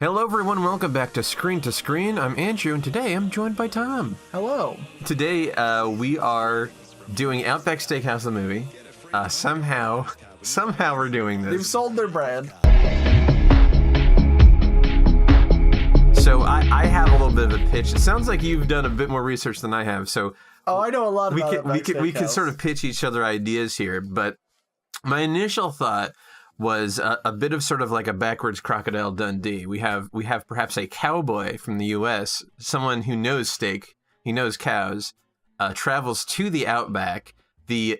Hello everyone, welcome back to Screen to Screen. I'm Andrew, and today I'm joined by Tom. Hello. Today we are doing Outback Steakhouse, the movie. Somehow we're doing this. They've sold their brand. So I have a little bit of a pitch. It sounds like you've done a bit more research than I have, so... Oh, I know a lot about we can sort of pitch each other ideas here, but my initial thought was a bit of sort of like a backwards Crocodile Dundee. We have perhaps a cowboy from the U.S., someone who knows steak, he knows cows, travels to the Outback, the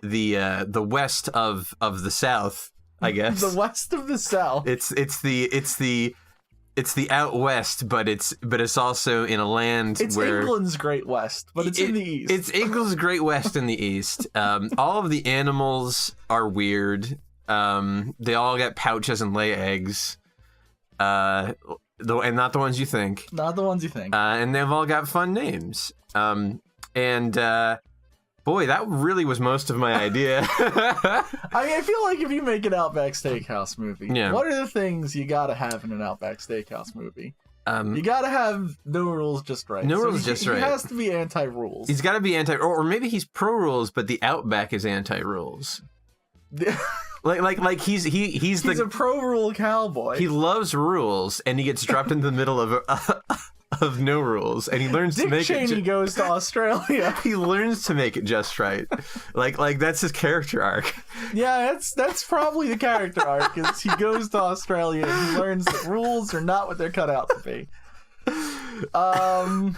west of the South, I guess. The west of the South. It's the out west, but it's also in a land where England's Great West, but it's in the east. It's England's Great West in the east. All of the animals are weird. They all get pouches and lay eggs. And not the ones you think. Not the ones you think. And they've all got fun names. Boy, that really was most of my idea. I feel like if you make an Outback Steakhouse movie, what are the things you gotta have in an Outback Steakhouse movie? You gotta have no rules, just right. No rules, just right. He has to be anti-rules. He's got to be or maybe he's pro-rules, but the Outback is anti-rules. Like he's a pro-rule cowboy. He loves rules, and he gets dropped into the middle of no rules, and he learns to make Dick Cheney goes to Australia. He learns to make it just right. Like that's his character arc. Yeah, that's probably the character arc. Is he goes to Australia and he learns that rules are not what they're cut out to be. All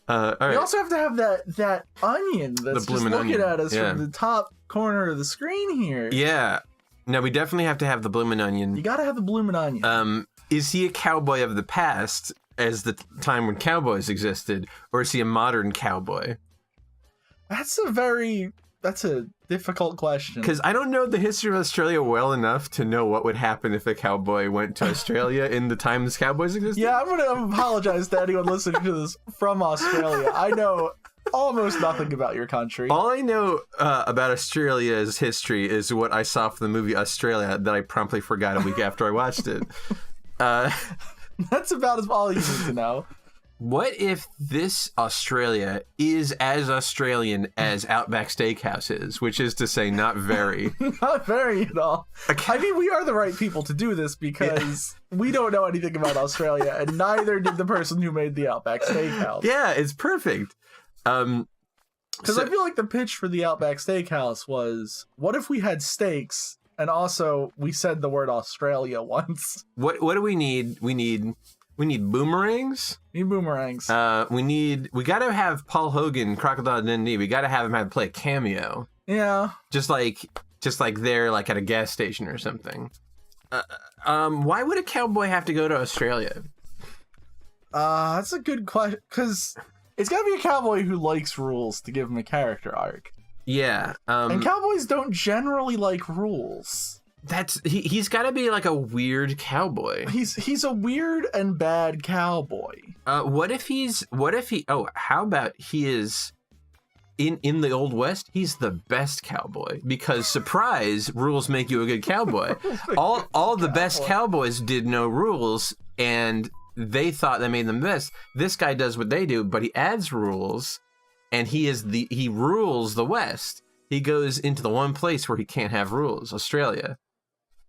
right. We also have to have that onion that's just looking at us from the top corner of the screen here. Yeah. No, we definitely have to have the Bloomin Onion. You gotta have the Bloomin Onion. Is he a cowboy of the past, as the time when cowboys existed, or is he a modern cowboy? That's a difficult question. Because I don't know the history of Australia well enough to know what would happen if a cowboy went to Australia in the times cowboys existed. Yeah, I'm gonna apologize to anyone listening to this from Australia. I know almost nothing about your country. All I know about Australia's history is what I saw from the movie Australia that I promptly forgot a week after I watched it. That's about all you need to know. What if this Australia is as Australian as Outback Steakhouse is, which is to say not very. Not very at all. I mean, we are the right people to do this because we don't know anything about Australia, and neither did the person who made the Outback Steakhouse. Yeah, it's perfect. Because I feel like the pitch for the Outback Steakhouse was, what if we had steaks, and also we said the word Australia once? What do we need? We need boomerangs. We need boomerangs. We gotta have Paul Hogan, Crocodile Dundee. We gotta have him play a cameo. Yeah. Just like they're like at a gas station or something. Why would a cowboy have to go to Australia? That's a good question. Because it's gotta be a cowboy who likes rules to give him a character arc. Yeah. And cowboys don't generally like rules. He's got to be like a weird cowboy. He's a weird and bad cowboy. How about he is in the Old West? He's the best cowboy because surprise, rules make you a good cowboy. all the best cowboys did no rules and they thought that made them best. This guy does what they do, but he adds rules and he rules the West. He goes into the one place where he can't have rules, Australia.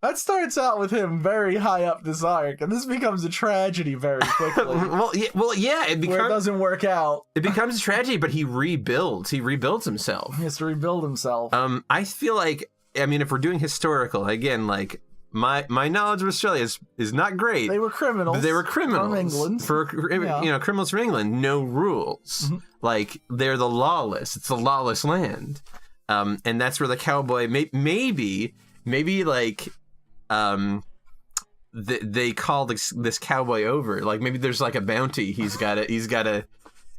That starts out with him very high up this arc, and this becomes a tragedy very quickly. Well, yeah, where it doesn't work out. It becomes a tragedy, but he rebuilds. He rebuilds himself. He has to rebuild himself. I feel like, I mean, if we're doing historical, again, like my knowledge of Australia is not great. They were criminals. From England. Criminals from England. No rules. Mm-hmm. Like they're the lawless. It's the lawless land, and that's where the cowboy maybe like. They call this cowboy over. Like maybe there's like a bounty. He's got to,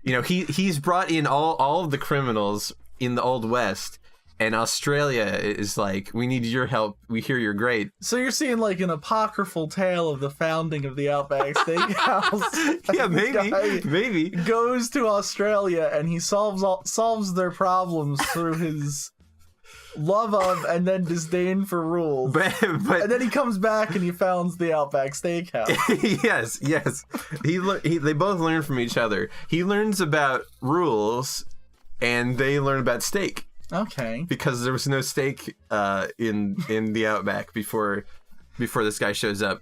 he's brought in all of the criminals in the Old West, and Australia is like, we need your help. We hear you're great. So you're seeing like an apocryphal tale of the founding of the Outback Steakhouse. Yeah, maybe goes to Australia and he solves their problems through his love of and then disdain for rules. But and then he comes back and he founds the Outback Steakhouse. yes. They both learn from each other. He learns about rules, and they learn about steak. Okay. Because there was no steak in the Outback before this guy shows up.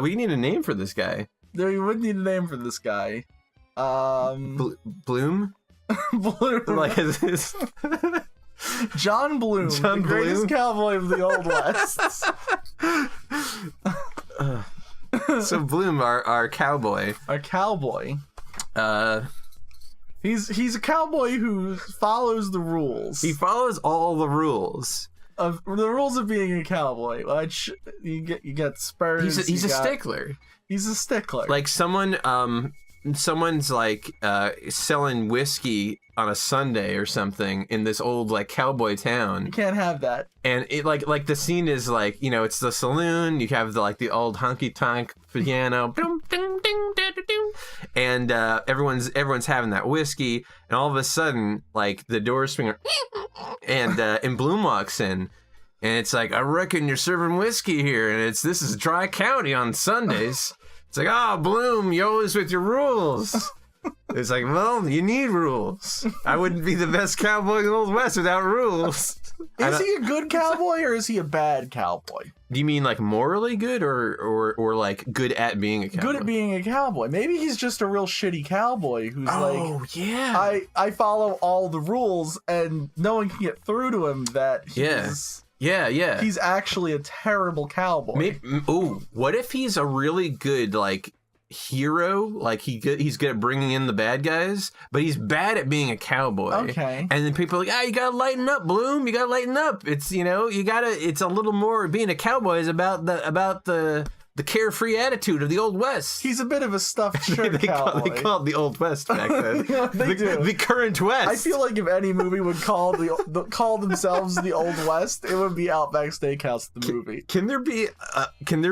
We need a name for this guy. We would need a name for this guy. Bloom? Bloom. Like his... John Bloom, the greatest cowboy of the Old West. So Bloom, our cowboy. Our cowboy. He's a cowboy who follows the rules. He follows all the rules. Of the rules of being a cowboy. Like you get spurs. He's a stickler. He's a stickler. Like someone's like selling whiskey on a Sunday or something in this old like cowboy town. You can't have that. And it like the scene is like, it's the saloon. You have the old honky tonk piano, and everyone's having that whiskey. And all of a sudden, like the doors swing, and Bloom walks in, and it's like, I reckon you're serving whiskey here, and this is Dry County on Sundays. It's like, Bloom, you always with your rules. It's like, well, you need rules. I wouldn't be the best cowboy in the Old West without rules. Is he a good cowboy or is he a bad cowboy? Do you mean like morally good or like good at being a cowboy? Good at being a cowboy. Maybe he's just a real shitty cowboy who's yeah. I follow all the rules and no one can get through to him that he's... Yeah. He's actually a terrible cowboy. What if he's a really good like hero? Like he's good at bringing in the bad guys, but he's bad at being a cowboy. Okay. And then people are like, you gotta lighten up, Bloom. You gotta lighten up. It's it's a little more. Being a cowboy is about the carefree attitude of the Old West. He's a bit of a stuffed shirt cowboy. They call it the Old West back then. They do. The current West. I feel like if any movie would call themselves the Old West, it would be Outback Steakhouse, the movie. Can there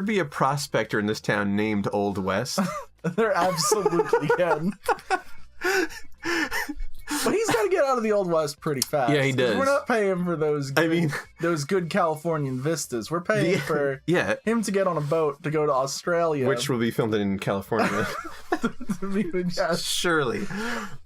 be a prospector in this town named Old West? There absolutely can. But he's got to get out of the Old West pretty fast. Yeah, he does. We're not paying for those good Californian vistas. We're paying for him to get on a boat to go to Australia. Which will be filmed in California. Surely.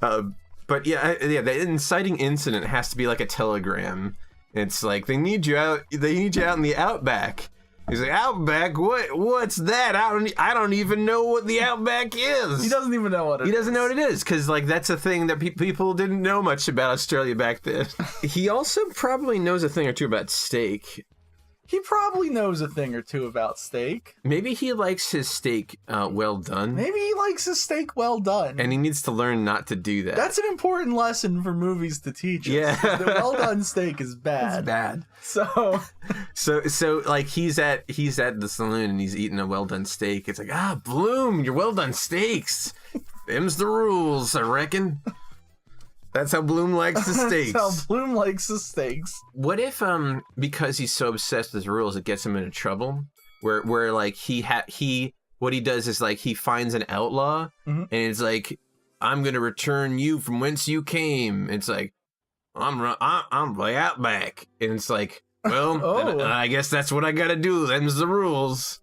But the inciting incident has to be like a telegram. It's like, they need you out in the Outback. He's like, Outback? What's that? I don't even know what the Outback is. He doesn't even know what it is. He doesn't know what it is, because like that's a thing that people didn't know much about Australia back then. He also probably knows a thing or two about steak. He probably knows a thing or two about steak. Maybe he likes his steak well done. Maybe he likes his steak well done. And he needs to learn not to do that. That's an important lesson for movies to teach us. Yeah. The well done steak is bad. It's bad. So like he's at the saloon and he's eating a well done steak. It's like, Bloom, your well done steaks. Them's the rules, I reckon. That's how Bloom likes the steaks. That's how Bloom likes the steaks. What if because he's so obsessed with rules, it gets him into trouble? Where like what he does is like he finds an outlaw and it's like, I'm gonna return you from whence you came. It's like, I'm the Outback, and it's like, well, I guess that's what I gotta do. Them's the rules.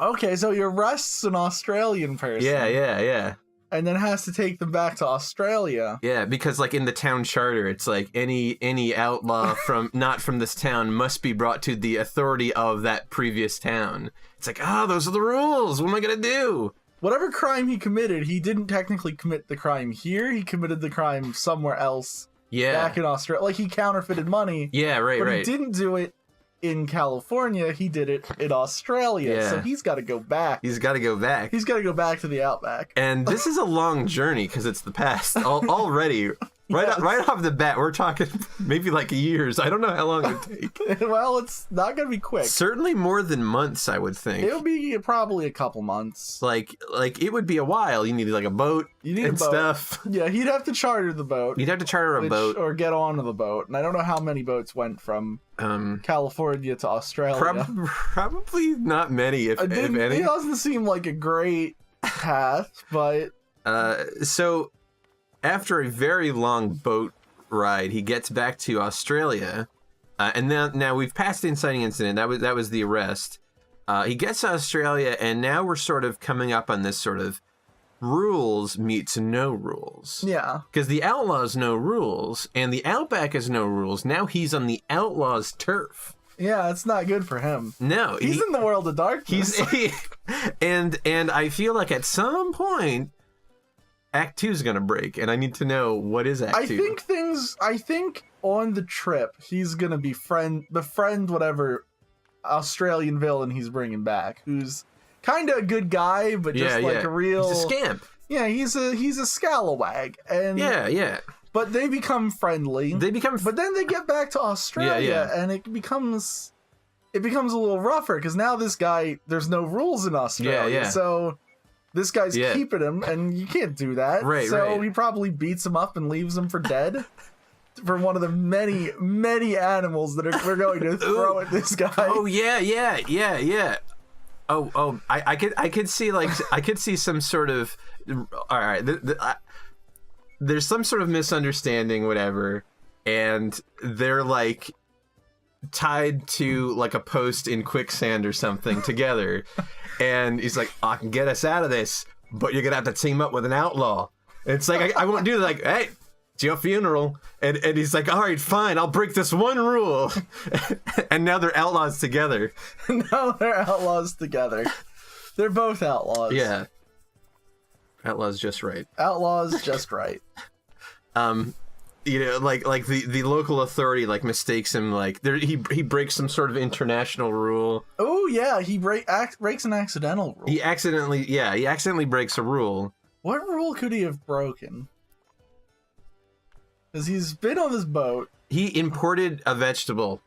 Okay, so he arrests an Australian person. Yeah. And then has to take them back to Australia. Yeah, because like in the town charter, it's like any outlaw not from this town must be brought to the authority of that previous town. It's like, those are the rules. What am I gonna do? Whatever crime he committed, he didn't technically commit the crime here. He committed the crime somewhere else. Yeah. Back in Australia. Like he counterfeited money. Yeah, right. But he didn't do it in California, he did it in Australia. Yeah. So he's got to go back. He's got to go back. He's got to go back to the Outback. And this is a long journey because it's the past already. Right off the bat, we're talking maybe like years. I don't know how long it would take. Well, it's not going to be quick. Certainly more than months, I would think. It'll be probably a couple months. Like it would be a while. You need like a boat and stuff. Yeah, he'd have to charter the boat. You'd have to charter a boat. Or get onto the boat. And I don't know how many boats went from California to Australia. Probably not many, if any. It doesn't seem like a great path, but... So... After a very long boat ride, he gets back to Australia, And now we've passed the inciting incident. That was the arrest. He gets to Australia, and now we're sort of coming up on this sort of rules meets no rules. Yeah. Because the Outlaw's no rules, and the Outback is no rules. Now he's on the Outlaw's turf. Yeah, it's not good for him. No. He's in the world of darkness. And I feel like at some point, Act 2 is going to break, and I need to know what is Act 2. I think on the trip, he's going to befriend whatever Australian villain he's bringing back, who's kind of a good guy, but just a real... He's a scamp. Yeah, he's a scalawag. And Yeah. But they become friendly. But then they get back to Australia, and it becomes a little rougher, because now this guy, there's no rules in Australia. Yeah. So this guy's keeping him, and you can't do that. Right, so he probably beats him up and leaves him for dead. For one of the many, many animals that we're going to throw at this guy. Oh, yeah. Oh, I could see some sort of... All right, there's some sort of misunderstanding, whatever, and they're like tied to like a post in quicksand or something together, and he's like, I can get us out of this, but you're gonna have to team up with an outlaw. And it's like, I won't do that. Like, hey, it's your funeral. And he's like, all right, fine, I'll break this one rule. And now they're outlaws together. They're both outlaws. Yeah. Outlaws just right. You know, like the local authority like mistakes him, like he breaks some sort of international rule. Oh yeah, he breaks an accidental rule. He accidentally breaks a rule. What rule could he have broken? Because he's been on this boat. He imported a vegetable.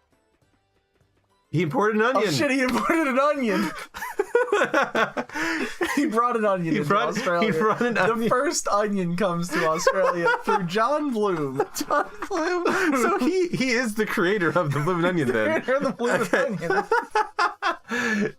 He imported an onion. Oh shit, he imported an onion. He brought an onion to Australia. He brought an onion. The first onion comes to Australia through John Bloom. So he is the creator of the Bloomin' Onion then. Creator of the Bloomin' Onion.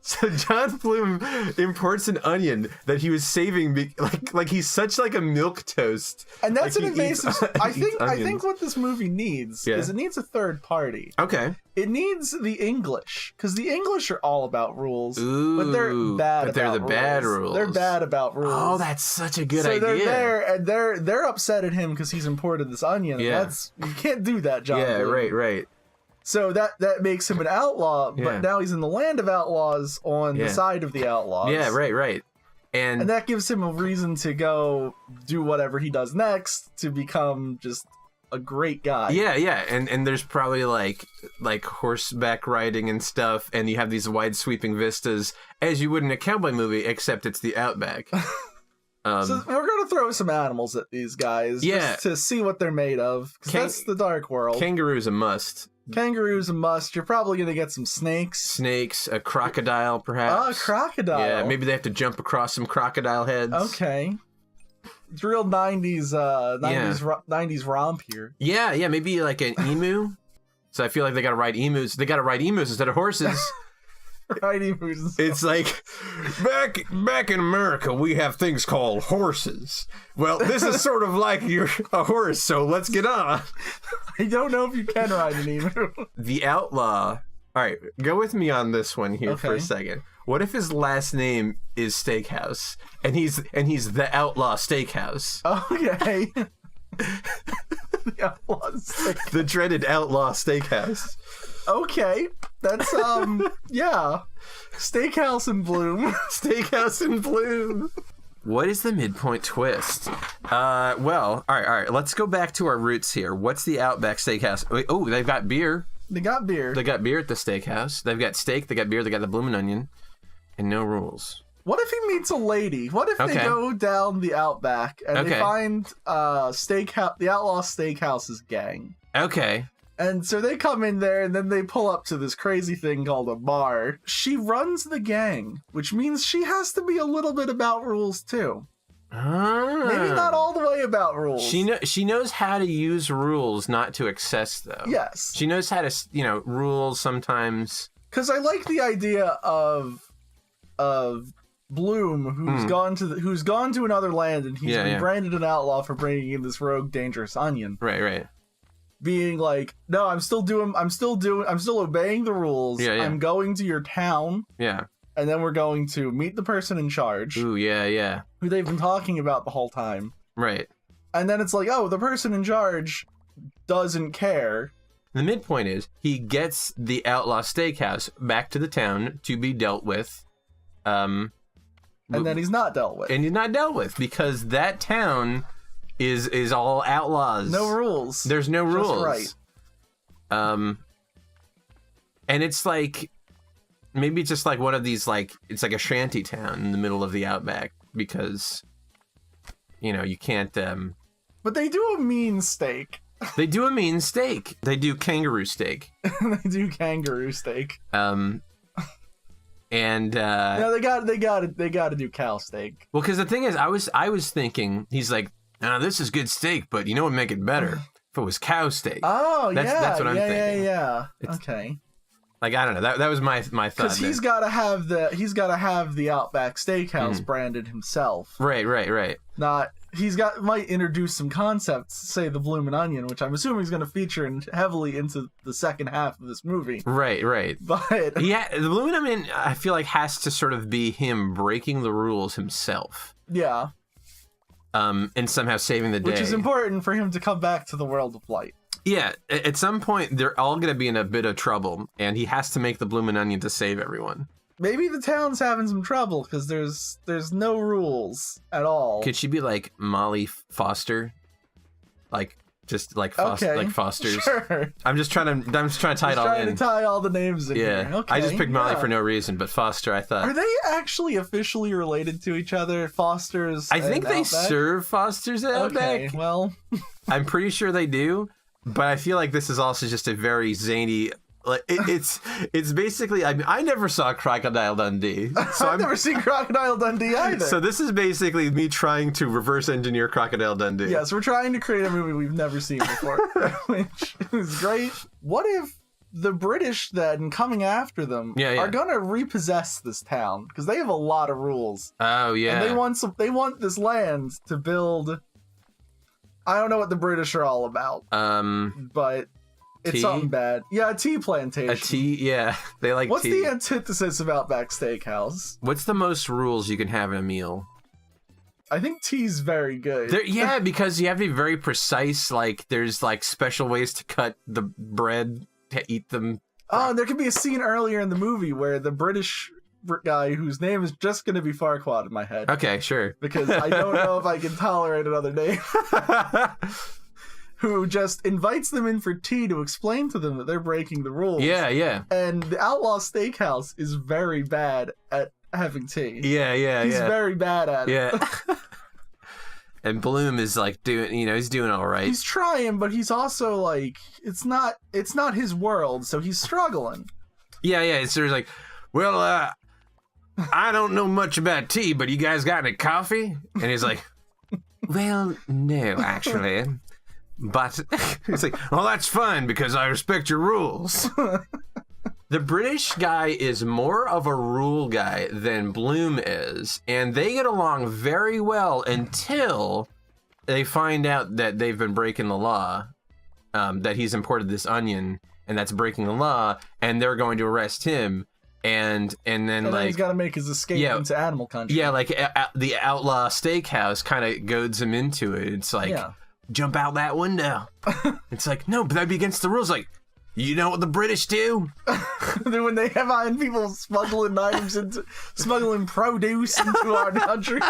So John Bloom imports an onion that he was saving, like he's such like a milquetoast. And that's an invasive. I think what this movie needs is it needs a third party. Okay. It needs the English, because the English are all about rules, but they're bad. But they're the bad rules. They're bad about rules. Oh, that's such a good idea. So they're there, and they're upset at him because he's imported this onion. Yeah. And you can't do that, John. Yeah, Bloom. right. So that makes him an outlaw, but now he's in the land of outlaws on the side of the outlaws. Yeah, right. And that gives him a reason to go do whatever he does next to become just a great guy. Yeah. And there's probably like horseback riding and stuff, and you have these wide sweeping vistas as you would in a cowboy movie, except it's the Outback. So we're gonna throw some animals at these guys just to see what they're made of, because that's the dark world. Kangaroo's a must. Kangaroo's a must. You're probably gonna get some snakes, a crocodile, perhaps. Crocodile. Yeah, maybe they have to jump across some crocodile heads. Okay. It's real 90s romp here. Yeah, maybe like an emu. So I feel like they gotta ride emus. They gotta ride emus instead of horses. Ride emus. It's like, back in America, we have things called horses. Well, this is sort of like you're a horse, so let's get on. I don't know if you can ride an emu. The outlaw. All right, go with me on this one here for a second. What if his last name is Steakhouse, and he's the Outlaw Steakhouse? Okay. The Outlaw Steakhouse. The dreaded Outlaw Steakhouse. Okay, that's Steakhouse in Bloom. Steakhouse in Bloom. What is the midpoint twist? Well, all right. Let's go back to our roots here. What's the Outback Steakhouse? Oh, they've got beer. They got beer. They got beer at the steakhouse. They've got steak. They got beer. They got the Bloomin' Onion, and no rules. What if he meets a lady? What if they go down the Outback and they find the Outlaw Steakhouse's gang? Okay. And so they come in there, and then they pull up to this crazy thing called a bar. She runs the gang, which means she has to be a little bit about rules too. Maybe not all the way about rules. She knows how to use rules, not to excess though. Yes. She knows how to, rules sometimes. Because I like the idea of Bloom, who's gone to another land, and he's been branded an outlaw for bringing in this rogue, dangerous onion. Right. being like, no, I'm still obeying the rules. Yeah, yeah. I'm going to your town. Yeah. And then we're going to meet the person in charge. Ooh, yeah. Who they've been talking about the whole time. Right. And then it's like, oh, the person in charge doesn't care. The midpoint is he gets the Outlaw Steakhouse back to the town to be dealt with. And then he's not dealt with. And he's not dealt with because that town is all outlaws. No rules. There's no rules. Just right. And it's like, maybe it's just like one of these, like, it's like a shanty town in the middle of the Outback because, you know, you can't, But they do a mean steak. They do a mean steak. They do kangaroo steak. They do kangaroo steak. And no, they got to do cow steak. Well, because the thing is, I was thinking, he's like, no, this is good steak, but you know what would make it better? If it was cow steak. Oh, that's what I'm thinking. Yeah. Okay. Like, I don't know. That was my thought. Because he's got to have the Outback Steakhouse branded himself. Right. Not might introduce some concepts, say the Bloomin' Onion, which I'm assuming is going to feature heavily into the second half of this movie. Right. But yeah, the Bloomin' Onion, I feel like, has to sort of be him breaking the rules himself. Yeah. And somehow saving the day. Which is important for him to come back to the world of light. Yeah, at some point, they're all going to be in a bit of trouble, and he has to make the Bloomin' Onion to save everyone. Maybe the town's having some trouble, because there's no rules at all. Could she be like Molly Foster? Like, just like, like Fosters? Sure. I'm just trying to tie it all in. Trying to tie all the names in here. Okay, I just picked Molly for no reason, but Foster, I thought. Are they actually officially related to each other, Fosters? I think they Outback? serve Fosters at Outback. Okay, well. I'm pretty sure they do, but I feel like this is also just a very zany... Like it's basically, I never saw Crocodile Dundee. So I've never seen Crocodile Dundee either. So this is basically me trying to reverse engineer Crocodile Dundee. Yes, we're trying to create a movie we've never seen before, which is great. What if the British then, coming after them, are going to repossess this town? Because they have a lot of rules. Oh, yeah. And they want this land to build... I don't know what the British are all about. But... It's something bad. Yeah, a tea plantation. A tea, yeah. They like What's tea. the antithesis of Outback Steakhouse? What's the most rules you can have in a meal? I think tea's very good. Yeah, because you have to be very precise. Like, there's, like, special ways to cut the bread to eat them. Oh, and there could be a scene earlier in the movie where the British guy, whose name is just going to be Farquaad in my head. Okay, sure. Because I don't know if I can tolerate another name. Who just invites them in for tea to explain to them that they're breaking the rules. Yeah. And the Outlaw Steakhouse is very bad at having tea. Yeah. He's very bad at it. Yeah. And Bloom is like he's doing all right. He's trying, but he's also like, it's not his world, so he's struggling. Yeah. It's sort of like, well, I don't know much about tea, but you guys got any coffee? And he's like, well, no, actually. But it's like, well, that's fine because I respect your rules. The British guy is more of a rule guy than Bloom is, and they get along very well until they find out that they've been breaking the law, that he's imported this onion, and that's breaking the law, and they're going to arrest him. And then like he's got to make his escape into animal country. Yeah, like the Outlaw Steakhouse kind of goads him into it. It's like. Yeah. Jump out that window. It's like, no, but that'd be against the rules. Like, you know what the British do? When they have people smuggling produce into our country.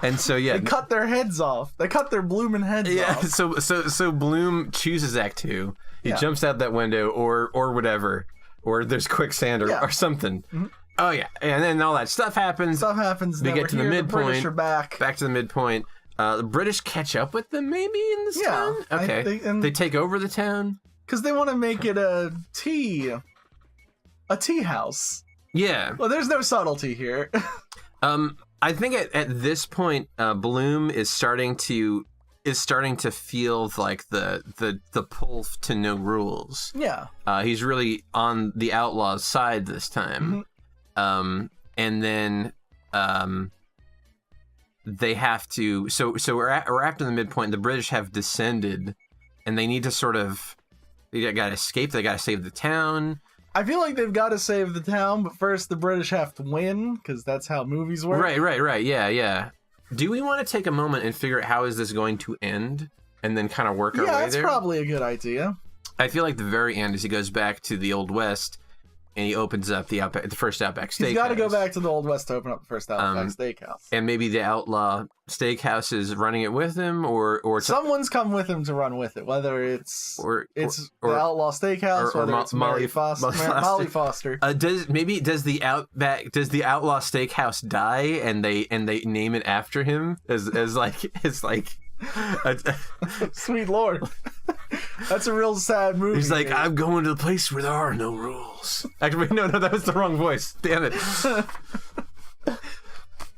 And so, yeah. They cut their heads off. They cut their blooming heads off. Yeah, so Bloom chooses Act 2. He jumps out that window or whatever. Or there's quicksand or something. Mm-hmm. Oh, yeah. And then all that stuff happens. They get to the midpoint. The British are back. Back to the midpoint. The British catch up with them maybe in this town? Okay. They take over the town? Because they want to make it a tea house. Yeah. Well, there's no subtlety here. I think at this point, Bloom is starting to feel like the pull to no rules. Yeah. He's really on the outlaw's side this time. Mm-hmm. And then they have to. So we're after the midpoint. The British have descended and they need to sort of, they got to escape. They got to save the town. I feel like they've got to save the town, but first the British have to win, because that's how movies work. Right. Yeah. Do we want to take a moment and figure out how is this going to end, and then kind of work our way there? Yeah, that's probably a good idea. I feel like the very end is he goes back to the Old West, and he opens up the first Outback Steakhouse. He's got to go back to the Old West to open up the first Outback Steakhouse. And maybe the Outlaw Steakhouse is running it with him, or someone's come with him to run with it. Whether it's the Outlaw Steakhouse, or whether it's Molly Foster. Does the Outlaw Steakhouse die, and they name it after him as Sweet Lord. That's a real sad movie. He's like, I'm going to the place where there are no rules. Actually, no, that was the wrong voice. Damn it.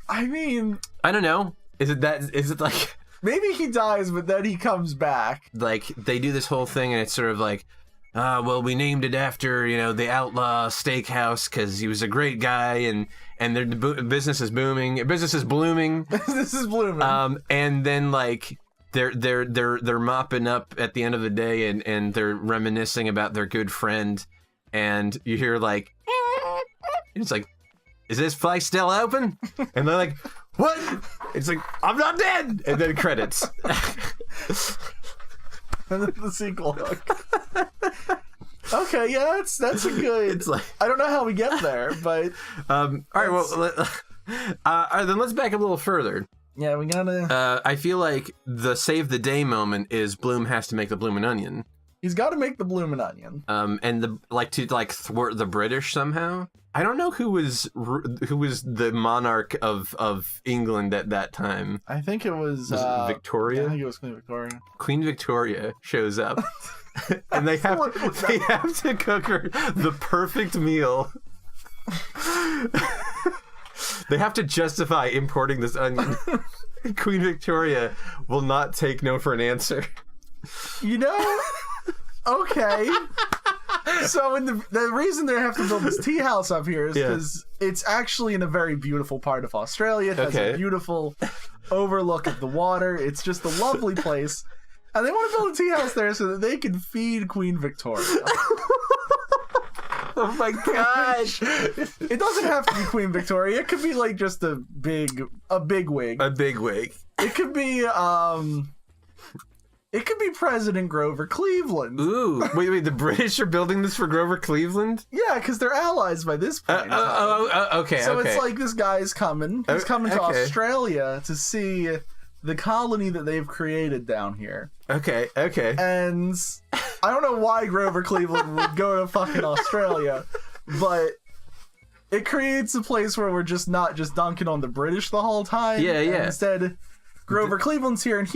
I mean, I don't know. Is it like maybe he dies, but then he comes back? Like they do this whole thing, and it's sort of like, well, we named it after the Outlaw Steakhouse because he was a great guy, and their business is booming. Business is blooming. Business is blooming. And then like they're mopping up at the end of the day, and they're reminiscing about their good friend, and you hear like, it's like, is this place still open? And they're like, what? It's like, I'm not dead. And then credits. And then the sequel hook. Okay, yeah, that's a good. It's like, I don't know how we get there, but all right. Well, then let's back a little further. Yeah, we gotta. I feel like the save the day moment is Bloom has to make the Bloomin' Onion. He's got to make the Bloomin' Onion. And to thwart the British somehow. I don't know who was the monarch of England at that time. I think it was Victoria. Yeah, I think it was Queen Victoria. Queen Victoria shows up, and they have to cook her the perfect meal. They have to justify importing this onion. Queen Victoria will not take no for an answer. Okay. So the reason they have to build this tea house up here is because it's actually in a very beautiful part of Australia. It has a beautiful overlook of the water. It's just a lovely place. And they want to build a tea house there so that they can feed Queen Victoria. Oh my gosh. It doesn't have to be Queen Victoria. It could be like just a big wig. A big wig. It could be President Grover Cleveland. Ooh. Wait, the British are building this for Grover Cleveland? Yeah, because they're allies by this point. Okay. So it's like this guy's coming. He's coming to Australia to see the colony that they've created down here. Okay. And I don't know why Grover Cleveland would go to fucking Australia, but it creates a place where we're just not just dunking on the British the whole time. Yeah. Instead, Grover Cleveland's here, and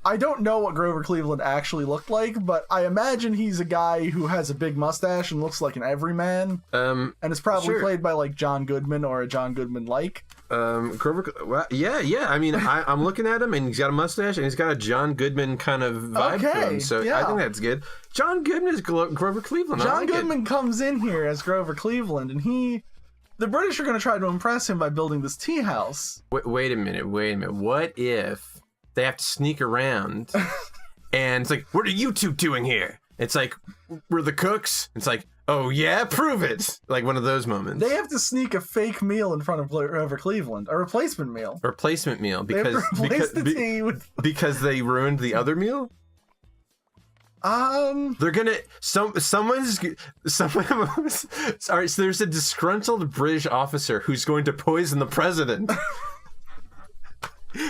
I don't know what Grover Cleveland actually looked like, but I imagine he's a guy who has a big mustache and looks like an everyman. And is probably played by like John Goodman or a John Goodman-like. Grover, well, yeah. I mean, I'm looking at him, and he's got a mustache, and he's got a John Goodman kind of vibe to him. So I think that's good. John Goodman is Grover Cleveland. John Goodman comes in here as Grover Cleveland, and the British are going to try to impress him by building this tea house. Wait a minute. What if they have to sneak around, and it's like, what are you two doing here? It's like, we're the cooks. It's like, oh yeah, prove it. Like one of those moments. They have to sneak a fake meal in front of Grover Cleveland, a replacement meal. Because they ruined the other meal. They're gonna someone. Sorry, so there's a disgruntled British officer who's going to poison the president.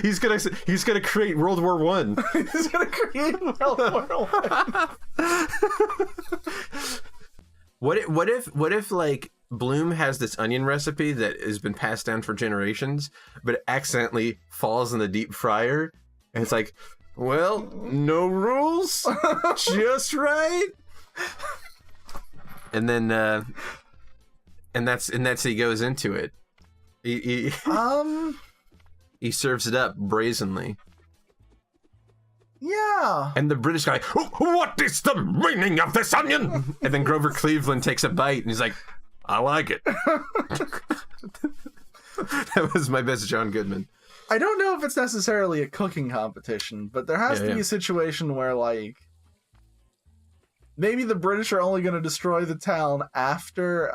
He's gonna create World War I. He's gonna create World War I. What if like Bloom has this onion recipe that has been passed down for generations, but it accidentally falls in the deep fryer, and it's like, well, no rules, just right. And then and that's he goes into it. He serves it up brazenly. Yeah. And the British guy, what is the meaning of this onion? And then Grover Cleveland takes a bite, and he's like, I like it. That was my best John Goodman. I don't know if it's necessarily a cooking competition, but there has to be a situation where, like, maybe the British are only going to destroy the town after,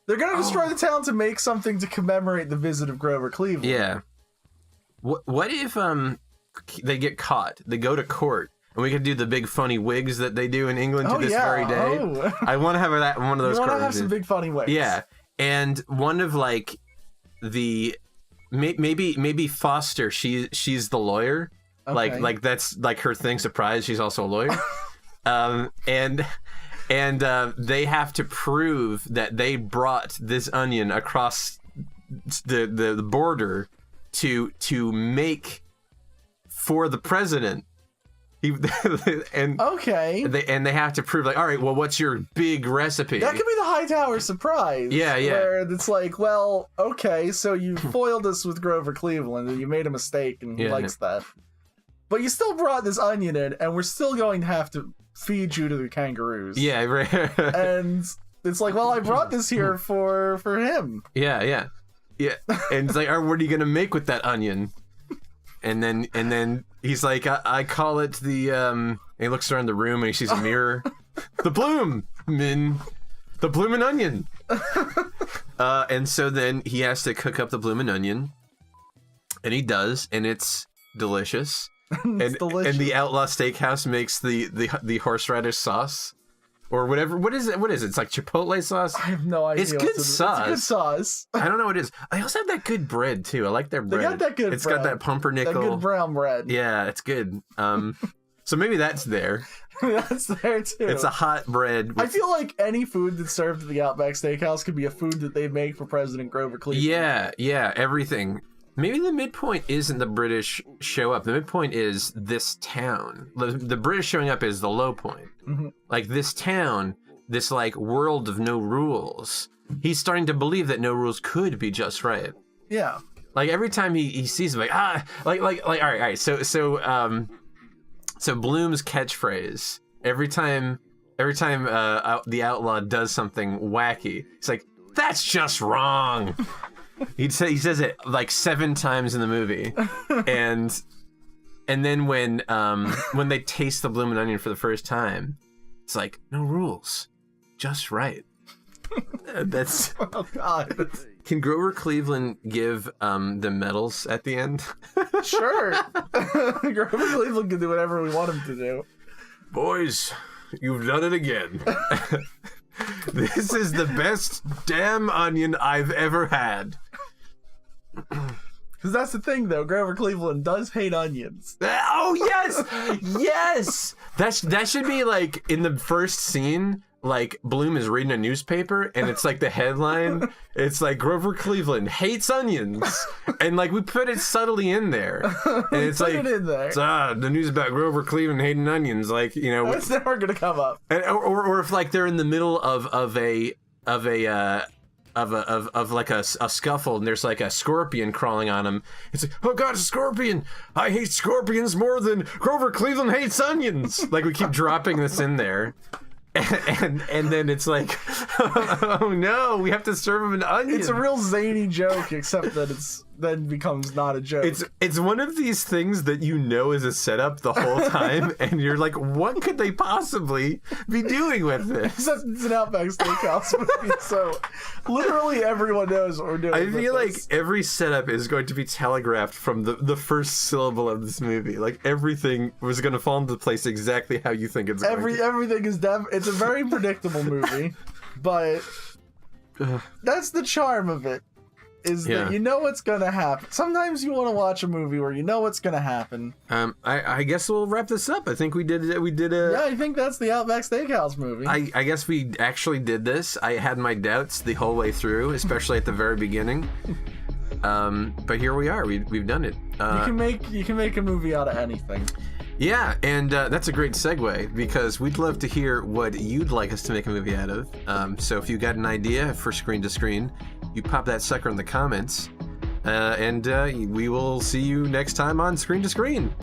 they're going to destroy the town to make something to commemorate the visit of Grover Cleveland. Yeah. What if, they get caught, they go to court, and we could do the big funny wigs that they do in England to this very day. Oh. I want to have that one of those. You want to have some big funny wigs. Yeah. And one of, like, the... Maybe Foster, she's the lawyer. Okay. Like that's like her thing. Surprise, she's also a lawyer. And they have to prove that they brought this onion across the border to make for the president. And they have to prove, like, all right, well, what's your big recipe? That could be the Hightower surprise. Yeah. Where it's like, well, okay, so you foiled us with Grover Cleveland and you made a mistake and he likes that. But you still brought this onion in and we're still going to have to feed you to the kangaroos. Yeah, right. And it's like, well, I brought this here for him. Yeah. And it's like, all right, what are you going to make with that onion? And then he's like, I call it the, and he looks around the room and he sees a mirror. The Bloomin Onion. And so then he has to cook up the Bloomin Onion. And he does, and it's delicious. It's delicious. And the Outlaw Steakhouse makes the horseradish sauce. Or whatever. What is it? It's like chipotle sauce? I have no idea. It's good sauce. It's good sauce. I don't know what it is. I also have that good bread, too. I like their bread. They got that good It's bread. got that pumpernickel. That good brown bread. Yeah, it's good. So maybe that's there. That's there, too. It's a hot bread. I feel like any food that's served at the Outback Steakhouse could be a food that they make for President Grover Cleveland. Yeah, everything. Maybe the midpoint isn't the British show up. The midpoint is this town. The British showing up is the low point. Mm-hmm. Like, this town... this, like, world of no rules. He's starting to believe that no rules could be just right. Yeah. Like, every time he sees him, like, all right. So Bloom's catchphrase, every time the outlaw does something wacky, it's like, that's just wrong. He says it like 7 times in the movie. And then when they taste the Bloomin' Onion for the first time, it's like, no rules. Just right. That's... Oh, God. Can Grover Cleveland give the medals at the end? Sure. Grover Cleveland can do whatever we want him to do. Boys, you've done it again. This is the best damn onion I've ever had. Because that's the thing, though. Grover Cleveland does hate onions. Oh, yes! Yes! That should be, like, in the first scene, like, Bloom is reading a newspaper, and it's, like, the headline. It's, like, Grover Cleveland hates onions. And, like, we put it subtly in there. And it's like, it in there. It's, the news about Grover Cleveland hating onions. Like, you know. That's never going to come up. And, or if, like, they're in the middle of like a scuffle and there's like a scorpion crawling on him. It's like, oh God, it's a scorpion! I hate scorpions more than Grover Cleveland hates onions. Like, we keep dropping this in there, and then it's like, oh no, we have to serve him an onion. It's a real zany joke, except that it's then becomes not a joke. It's one of these things that you know is a setup the whole time, and you're like, what could they possibly be doing with this? It's an Outback Steakhouse movie, so literally everyone knows what we're doing. I feel like every setup is going to be telegraphed from the first syllable of this movie. Like, everything was going to fall into place exactly how you think it's going to. Everything is it's a very predictable movie, but that's the charm of it. That you know what's gonna happen. Sometimes you want to watch a movie where you know what's gonna happen. I guess we'll wrap this up. I think we did a. Yeah, I think that's the Outback Steakhouse movie. I guess we actually did this. I had my doubts the whole way through, especially at the very beginning. But here we are. We've done it. You can make a movie out of anything. Yeah, and that's a great segue, because we'd love to hear what you'd like us to make a movie out of. So if you got an idea for Screen to Screen, you pop that sucker in the comments, and we will see you next time on Screen to Screen.